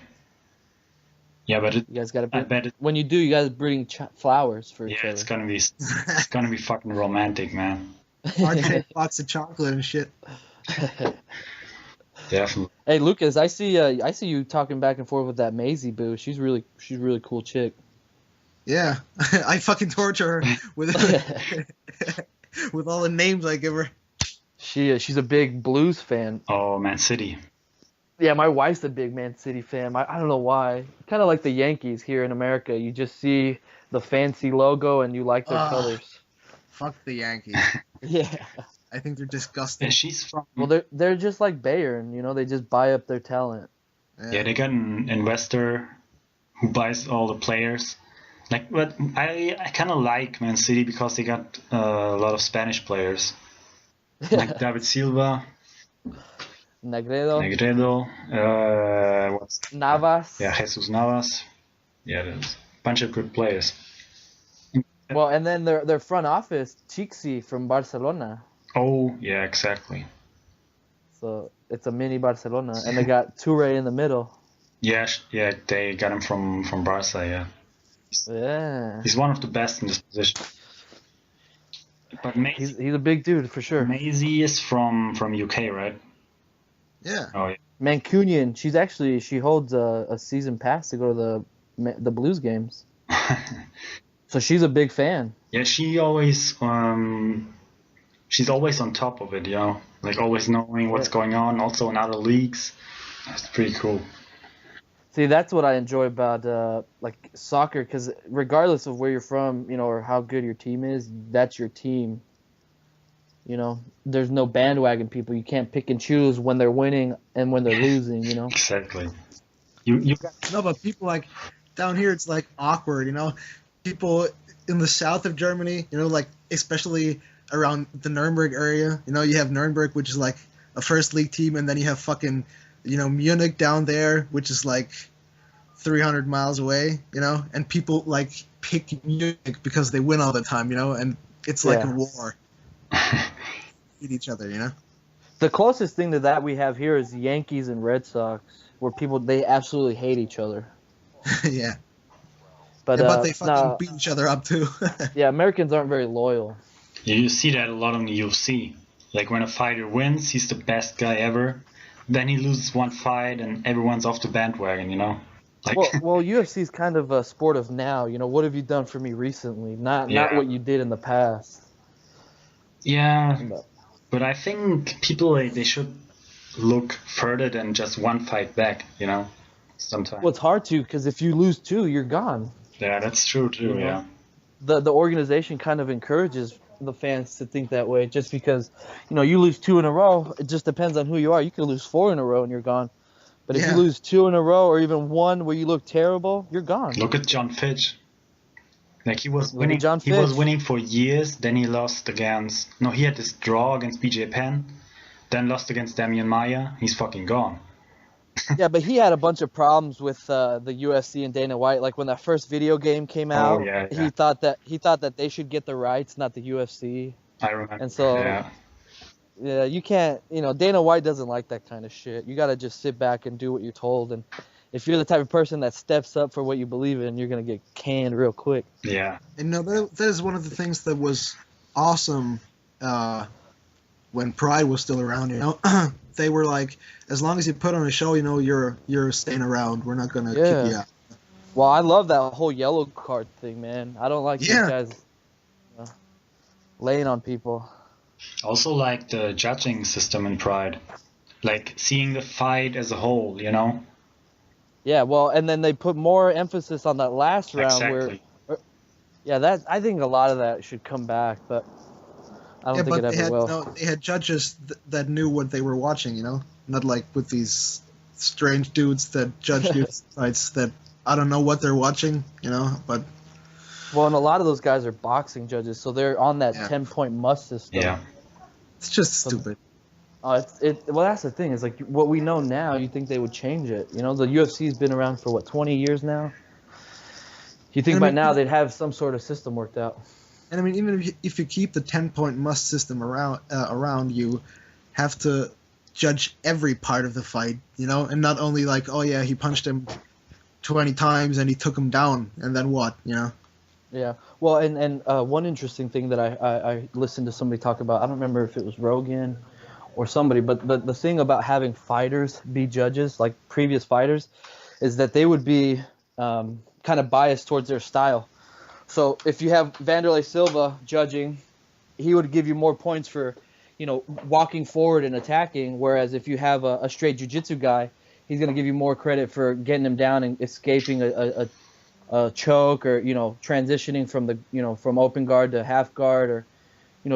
Yeah, but You guys gotta I bring, bet it. when you do, you guys bring flowers for each Yeah, other. it's gonna be fucking romantic, man. Hard box of chocolate and shit. Definitely. Hey Lucas, I see you talking back and forth with that Maisie boo. She's a really cool chick. Yeah, I fucking torture her with with all the names I give her. She's a big Blues fan. Oh, Man City. Yeah, my wife's a big Man City fan. I don't know why. Kind of like the Yankees here in America. You just see the fancy logo and you like their colors. Fuck the Yankees. Yeah. I think they're disgusting. Yeah, she's from. Well, they're just like Bayern, you know. They just buy up their talent. Yeah, they got an investor who buys all the players. Like, but I kind of like Man City because they got a lot of Spanish players, like David Silva, Negredo, what's Navas. yeah, Jesus Navas. Yeah, there's a bunch of good players. Well, and then their front office, Chixi from Barcelona. Oh, yeah, exactly. So it's a mini Barcelona, and they got Toure in the middle. Yeah, yeah, they got him from Barca. Yeah, Yeah. he's one of the best in this position. But He's a big dude for sure. Maisie is from UK, right? Yeah. Oh, Mancunian. She holds a season pass to go to the Blues games. yeah. So she's a big fan. Yeah, she's always on top of it, like always knowing what's going on, also in other leagues. That's pretty cool. See, that's what I enjoy about like soccer, because regardless of where you're from, or how good your team is, that's your team. There's no bandwagon people. You can't pick and choose when they're winning and when they're losing. Exactly. You No, but people like down here, it's like awkward. People in the south of Germany, like especially around the Nuremberg area. You have Nuremberg, which is like a first league team, and then you have fucking Munich down there, which is like 300 miles away. And people like pick Munich because they win all the time. And it's like a war. Eat each other. The closest thing to that we have here is Yankees and Red Sox, where they absolutely hate each other. Yeah. But they fucking beat each other up too. Yeah, Americans aren't very loyal. You see that a lot in the UFC. Like when a fighter wins, he's the best guy ever. Then he loses one fight and everyone's off the bandwagon, Like well, UFC is kind of a sport of now. What have you done for me recently? Not what you did in the past. Yeah, but I think people they should look further than just one fight back, sometimes. Well, it's hard to, because if you lose two, you're gone. Yeah, that's true too, yeah. The organization kind of encourages the fans to think that way, just because, you lose two in a row, it just depends on who you are. You could lose four in a row and you're gone. But if you lose two in a row or even one where you look terrible, you're gone. Look at John Fitch. Like he was winning. He was winning for years. Then he lost against. No, he had this draw against BJ Penn. Then lost against Damian Maia. He's fucking gone. Yeah, but he had a bunch of problems with the UFC and Dana White. Like when that first video game came out, he thought that they should get the rights, not the UFC. I remember. And so, yeah, you can't. Dana White doesn't like that kind of shit. You got to just sit back and do what you're told. And if you're the type of person that steps up for what you believe in, you're gonna get canned real quick. Yeah. And that is one of the things that was awesome when Pride was still around. They were like, as long as you put on a show, you're staying around. We're not gonna kick you out. Well, I love that whole yellow card thing, man. I don't like these guys laying on people. Also, like the judging system in Pride, like seeing the fight as a whole, Yeah, well, and then they put more emphasis on that last round Exactly. I think a lot of that should come back, but I don't think it ever will. No, they had judges that knew what they were watching, not like with these strange dudes that judge these fights that I don't know what they're watching, but. Well, and a lot of those guys are boxing judges, so they're on that 10-point must system. Yeah. It's just stupid. Well, that's the thing. Is like what we know now. You think they would change it? The UFC's been around for 20 years now. You think by now they'd have some sort of system worked out? And I mean, even if you keep the 10-point must system around, you have to judge every part of the fight, and not only like, oh yeah, he punched him 20 times and he took him down, and then what, Yeah. Well, and one interesting thing that I listened to somebody talk about. I don't remember if it was Rogan or somebody, but the thing about having fighters be judges, like previous fighters, is that they would be kind of biased towards their style. So if you have Vanderlei Silva judging, he would give you more points for, walking forward and attacking, whereas if you have a straight jiu-jitsu guy, he's going to give you more credit for getting him down and escaping a choke, or transitioning from from open guard to half guard, or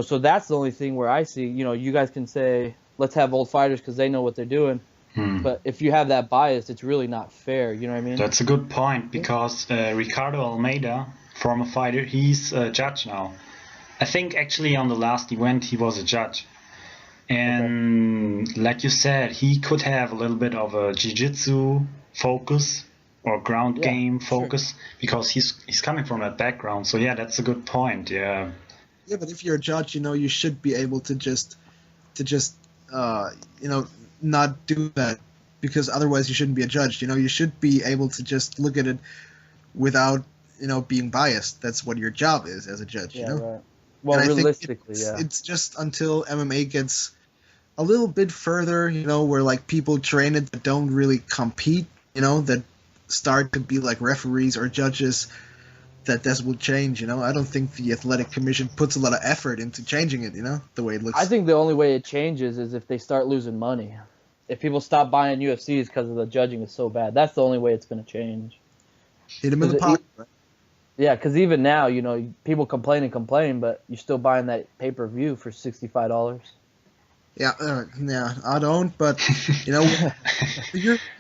so that's the only thing where I see, you guys can say, let's have old fighters because they know what they're doing. But if you have that bias, it's really not fair. You know what I mean? That's a good point, because Ricardo Almeida, former fighter, he's a judge now. I think actually on the last event he was a judge. And like you said, he could have a little bit of a jiu-jitsu focus or ground game focus, because he's coming from that background. So yeah, that's a good point. Yeah. Yeah, but if you're a judge, you should be able to just not do that, because otherwise you shouldn't be a judge. You should be able to just look at it without being biased. That's what your job is as a judge. Right. Well, and I think realistically, it's just until MMA gets a little bit further, where like people train it that don't really compete, that start to be like referees or judges, that this will change. I don't think the athletic commission puts a lot of effort into changing it. The way it looks. I think the only way it changes is if they start losing money. If people stop buying UFCs because of the judging is so bad, that's the only way it's going to change. Hit him in the pocket. Right? Yeah, because even now, people complain and complain, but you're still buying that pay-per-view for $65. Yeah, I don't, but the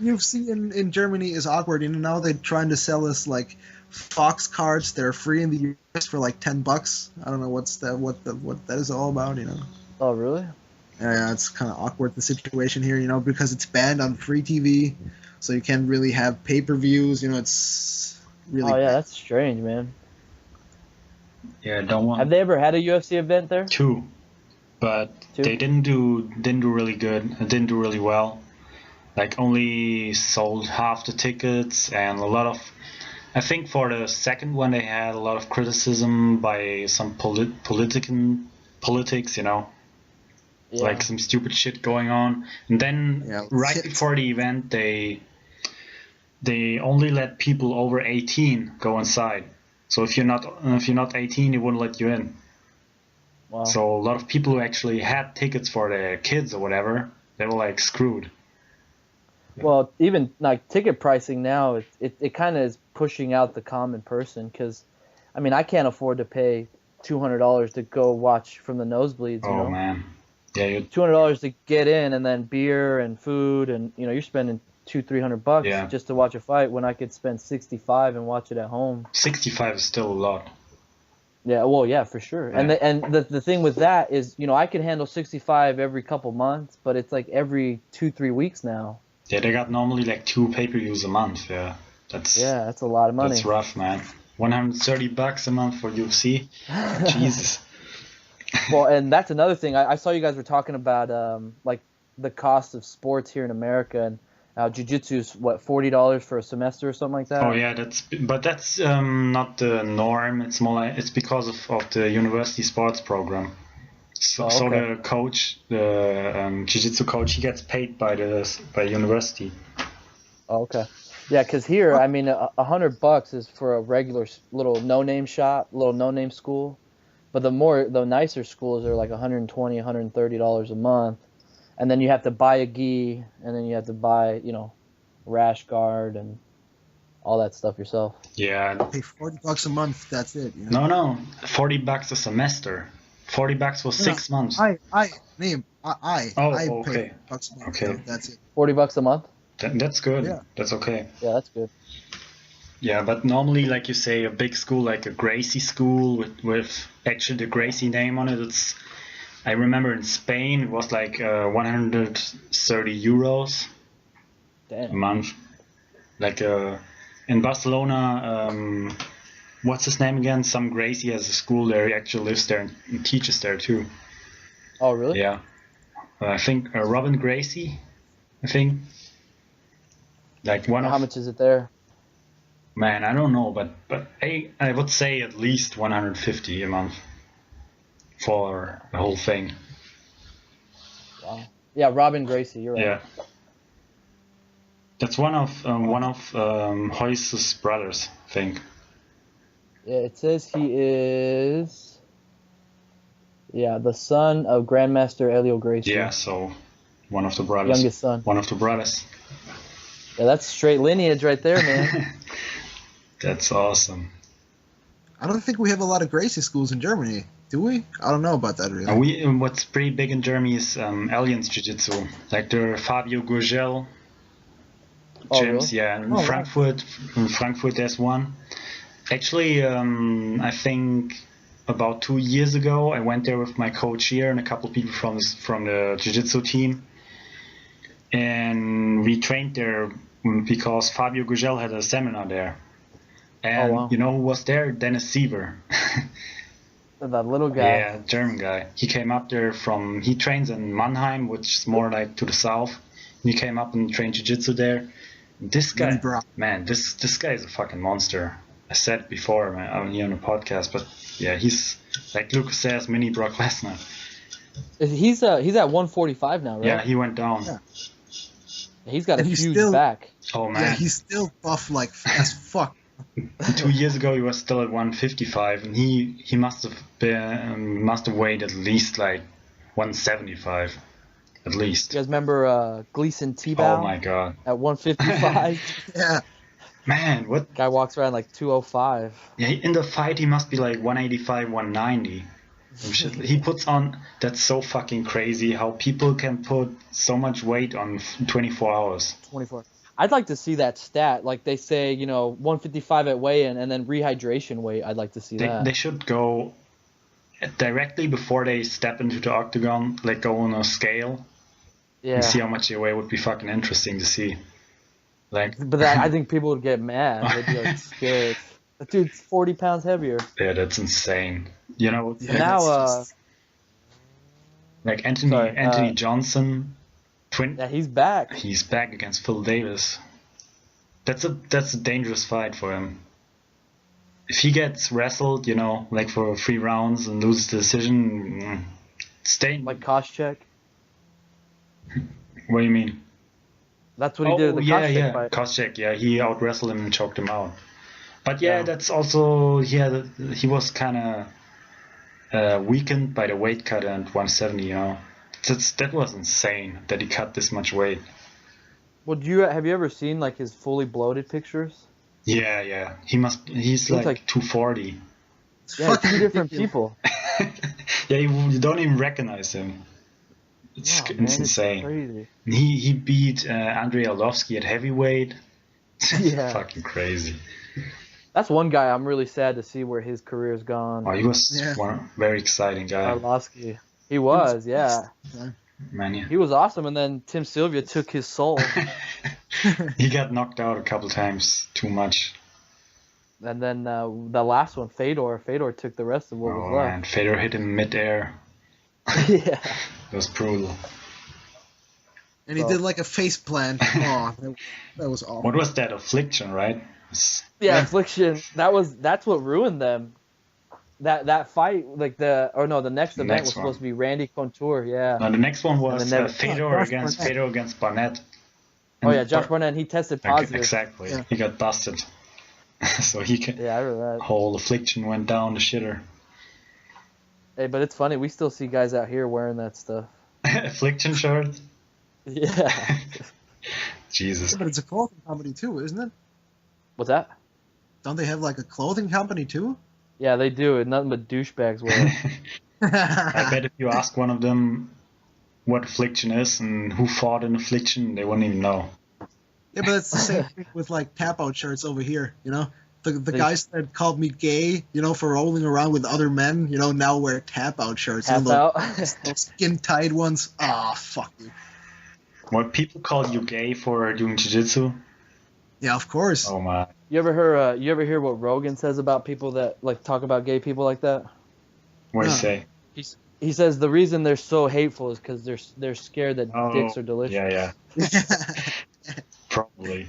UFC in Germany is awkward. Now they're trying to sell us like Fox cards. They're free in the US for like $10. I don't know what that is all about. Oh, really? Yeah, it's kind of awkward, the situation here. Because it's banned on free TV, so you can't really have pay-per-views. It's really. Oh yeah, that's strange, man. Yeah, don't want. Have they ever had a UFC event there? Two, but they didn't do really good. Didn't do really well. Like only sold half the tickets, and a lot of. I think for the second one they had a lot of criticism by some politics. Yeah. Like some stupid shit going on, and then before the event they only let people over 18 go inside. So if you're not 18, they wouldn't let you in. Wow. So a lot of people who actually had tickets for their kids or whatever, they were like screwed. Well, even like ticket pricing now, it kind of is pushing out the common person because, I mean, I can't afford to pay $200 to go watch from the nosebleeds. Oh man. Yeah, $200 to get in, and then beer and food, and you're spending $200-300 just to watch a fight when I could spend $65 and watch it at home. 65 is still a lot. Yeah, well, yeah, for sure. Yeah. And the thing with that is, I can handle 65 every couple months, but it's like every 2-3 weeks now. Yeah, they got normally like 2 pay-per-views a month. Yeah, that's a lot of money. That's rough, man. $130 a month for UFC. Jesus. Well, and that's another thing. I saw you guys were talking about like the cost of sports here in America, and jiu-jitsu's what, $40 for a semester or something like that. Oh yeah, that's not the norm. It's more like, it's because of the university sports program. So the coach, the jiu-jitsu coach, he gets paid by university. Oh, okay. Yeah, because here, I mean, $100 is for a regular little no-name shop, little no-name school. But the nicer schools are like $120, $130 a month, and then you have to buy a gi, and then you have to buy, rash guard and all that stuff yourself. Yeah. Pay $40 a month. That's it. No, $40 a semester. $40 for 6 months. I pay $bucks a month. Okay. That's it. $40 a month. That's good. Yeah. That's okay. Yeah, that's good. Yeah, but normally, like you say, a big school like a Gracie school with actually the Gracie name on it. I remember in Spain it was like 130 euros a month. Like in Barcelona, what's his name again? Some Gracie has a school there. He actually lives there and teaches there too. Oh, really? Yeah. I think Robin Gracie, I think. Like How much is it there? Man, I don't know, but I would say at least 150 a month for the whole thing. Wow. Yeah, Robin Gracie, you're right. Yeah. That's one of Heus's brothers, I think. Yeah, it says he is the son of Grandmaster Elio Gracie. Yeah, so one of the brothers. Youngest son. One of the brothers. Yeah, that's straight lineage right there, man. That's awesome. I don't think we have a lot of Gracie schools in Germany, do we? I don't know about that really. What's pretty big in Germany is Allianz Jiu-Jitsu, like the Fabio Gurgel gyms. Really? Yeah, in Frankfurt. Right. In Frankfurt, there's one. Actually, I think about 2 years ago, I went there with my coach here and a couple of people from the Jiu-Jitsu team, and we trained there because Fabio Gurgel had a seminar there. And you know who was there? Dennis Siever. That little guy. Yeah, German guy. He came up there he trains in Mannheim, which is more like to the south. He came up and trained jiu-jitsu there. This guy, man, this guy is a fucking monster. I said before here on the podcast, but yeah, he's like Lucas says, mini Brock Lesnar. He's at 145 now, right? Yeah, he went down. Yeah. He's got And a he's huge still- back. Oh Yeah, man, he's still buff like as fuck. 2 years ago he was still at 155, and he must have weighed at least like 175, at least. You guys remember Gleason T-Bow Oh my god, at 155? Yeah. man, what? Guy walks around like 205. Yeah, in the fight he must be like 185, 190. He puts on. That's so fucking crazy how people can put so much weight on 24 hours. 24. I'd like to see that stat. Like they say, 155 at weigh-in and then rehydration weight. I'd like to see that. They should go directly before they step into the octagon, like go on a scale Yeah. and see how much they weigh. Would be fucking interesting to see. Like, But I think people would get mad. They'd be like scared. That dude's 40 pounds heavier. yeah, that's insane. You know, Yeah, Now, that's just- like Anthony Sorry, Johnson, Yeah, he's back. he's back against Phil Davis. That's a dangerous fight for him. If he gets wrestled, like for 3 rounds and loses the decision, stay. Like Koscheck. What do you mean? That's what he did at the Koscheck fight. Koscheck, yeah, he out wrestled him and choked him out. But yeah, Yeah. that's also he was kind of weakened by the weight cut at 170. That was insane that he cut this much weight. Well, have you ever seen like his fully bloated pictures? Yeah. He's Looks like like- 240. Yeah, fucking two different ridiculous. people. Yeah, you don't even recognize him. It's, Wow, it's man, insane. crazy. He beat Andrei Arlovsky at heavyweight. Yeah. Fucking crazy. That's one guy I'm really sad to see where his career's gone. Oh, he was Yeah. one very exciting guy. Arlovsky. He was, yeah. Man, yeah. He was awesome, and then Tim Sylvia took his soul. He got knocked out a couple times too much. And then the last one, Fedor took the rest of what Oh was man, Fedor hit him midair. left. Yeah. It was brutal. And he So- did like a face plant. Oh, that was awful. What was that? Affliction, right? It's- Yeah, Yeah. Affliction. That's what ruined them. That fight, like the next event Next was one. supposed to be Randy Couture. Yeah. No, the next one was And then- Fedor against Barnett. Oh yeah, Josh Barnett. He tested positive. Exactly. Yeah. He got busted. So he can. Yeah, I remember that. Whole Affliction went down the shitter. Hey, but it's funny. We still see guys out here wearing that stuff. Affliction shirt. Yeah. Jesus. Yeah, but it's a clothing company too, isn't it? What's that? Don't they have like a clothing company too? Yeah, they do. It nothing but douchebags wear it. I bet if you ask one of them what Affliction is and who fought in Affliction, they wouldn't even know. Yeah, but it's the same thing with like tap out shirts over here. The They- guys that called me gay, for rolling around with other men, now wear tap out shirts. Tap those, out. those skin tight ones. Ah, fuck you. What people call you gay for doing jiu-jitsu? Yeah, of course. Oh my. You ever hear what Rogan says about people that like talk about gay people like that? What do you Huh. say? He says the reason they're so hateful is because they're scared that Oh, dicks are delicious. yeah. Probably.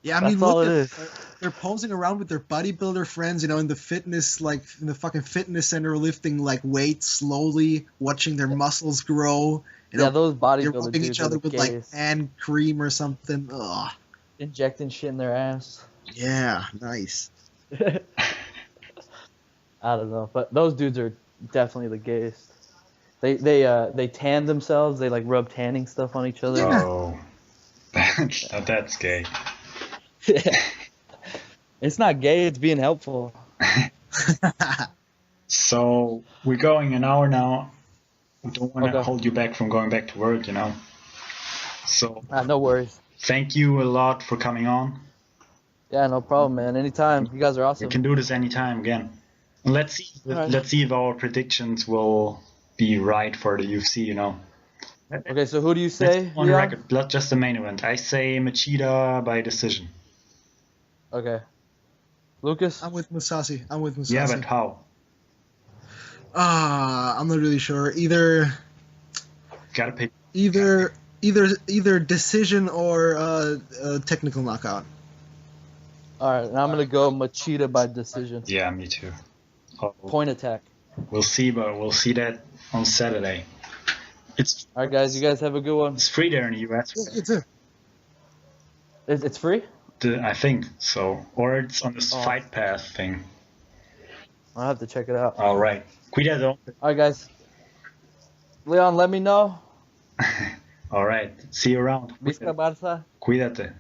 Yeah, I mean, That's all look it at is. they're posing around with their bodybuilder friends, in the fitness, like in the fucking fitness center, lifting like weights slowly, watching their muscles grow. Yeah, those They're bodybuilder rubbing dudes each are other the with like gayest. hand cream or something. Ugh. Injecting shit in their ass. Yeah, nice. I don't know, but those dudes are definitely the gayest. They tan themselves. They like rub tanning stuff on each other. Yeah. Oh. Now that's gay. It's not gay. It's being helpful. So we're going an hour now. We don't want to Okay. hold you back from going back to work, So No worries. thank you a lot for coming on. Yeah, no problem, man. Anytime. You guys are We awesome. can do this anytime again. And let's see. Alright. Let's see if our predictions will be right for the UFC. Okay, so who do you say? On Leon? record, not just the main event. I say Machida by decision. Okay. Lucas? I'm with Musashi. Yeah, but how? I'm not really sure. Either Gotta pick. decision or technical knockout. All right, and I'm gonna go Machida by decision. Yeah, me too. Oh, Point attack. we'll see, but we'll see that on Saturday. It's All right, guys. You guys have a good one. it's free there in the US. Yeah, you too. It's free. I think so, or it's on this Oh. Fight Pass thing. I'll have to check it out. All right, cuidado. All right, guys. Leon, let me know. All right, see you around. Visca Barça. Cuídate.